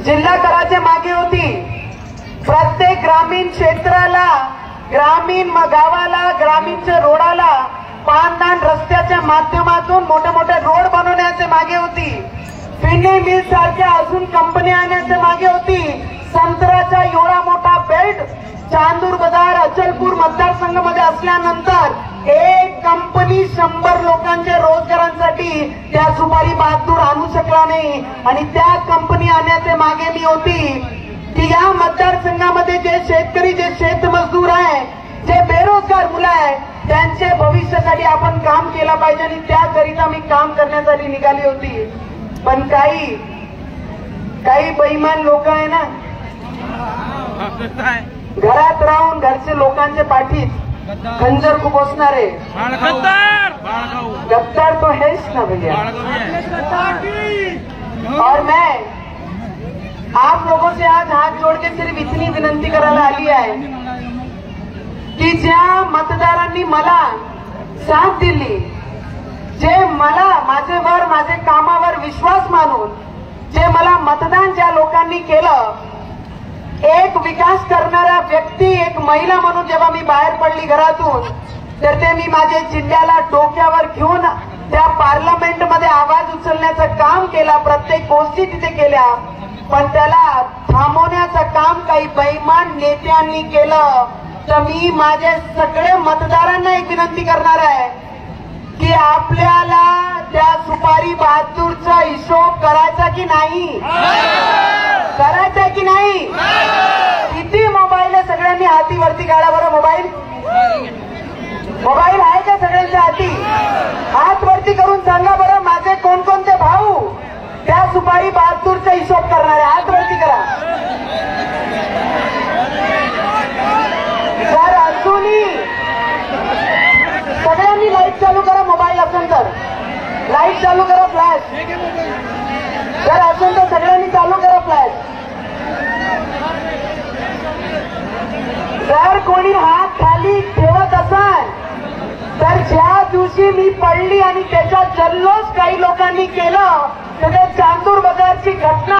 जिल्हा कराच्या मागे होती। प्रत्येक ग्रामीण क्षेत्राला, ग्रामीण गावाला, ग्रामीणच्या रोडाला पानदान रस्त्याच्या माध्यमातून मोठे मोठे रोड बनवण्याचे मागे होती। फिनी मिल सारख्या अजून कंपन्या आणण्याचे मागे होती। संत्र्याचा एवढा मोठा बेल्ट चांदूर बाजार अचलपूर मतदारसंघामध्ये असल्यानंतर एक कंपनी 100 लोकांच्या रोजगारांसाठी त्या सुपारी बहादूर आणू शकला नाही। आणि त्या कंपनी आणण्याचे मागे मी होती की या मतदारसंघामध्ये जे शेतकरी, जे शेतमजदूर आहे, जे बेरोजगार मुलं आहे, त्यांच्या भविष्यासाठी आपण काम केलं पाहिजे आणि त्याकरिता मी काम करण्यासाठी निघाली होती। पण काही बेईमान लोक आहे ना, घरात राहून घरचे लोकांच्या पाठीत खंजर खुपसणारे गद्दार तो हैच ना भैया। और मैं आप लोगों से आज हाथ जोड़ के सिर्फ इतनी विनंती करायला आली आहे की ज्या मतदारांनी मला साथ दिली, जे मला माझ्यावर, माझे कामावर विश्वास मानून जे मला मतदान ज्या लोकांनी केलं, एक विकास करणारा व्यक्ती, एक महिला म्हणून जेव्हा मी बाहेर पडली घरातून, तर ते मी माझ्या जिल्ह्याला डोक्यावर घेऊन त्या पार्लमेंटमध्ये आवाज उचलण्याचं काम केलं, प्रत्येक गोष्टी तिथे केल्या। पण त्याला थांबवण्याचं काम काही बेईमान नेत्यांनी केलं। तर मी माझ्या सगळे मतदारांना एक विनंती करणार आहे की आपल्याला त्या सुपारी बहादूरचा हिशोब करायचा की नाही, करायचा की नाही? किती मोबाईल आहे सगळ्यांनी हाती वरती काढा बरं। मोबाईल आहे का सगळ्यांच्या हाती? हात वरती करून सांगा बरं, माझे कोणकोणते भाऊ त्या सुपारी बहादूरचा हिशोब करणार आहे? हात वरती करा। जर अजूनही सगळ्यांनी लाईट चालू करा, मोबाईल असेल तर लाईट चालू करा, फ्लॅश जर असेल तर सगळ्यांनी चालू करा फ्लॅश। जर कोणी हात खाली ठेवत असाल तर ज्या दिवशी मी पडली आणि त्याचा जल्लोष काही लोकांनी केलं, तर चांदूर बाजारची घटना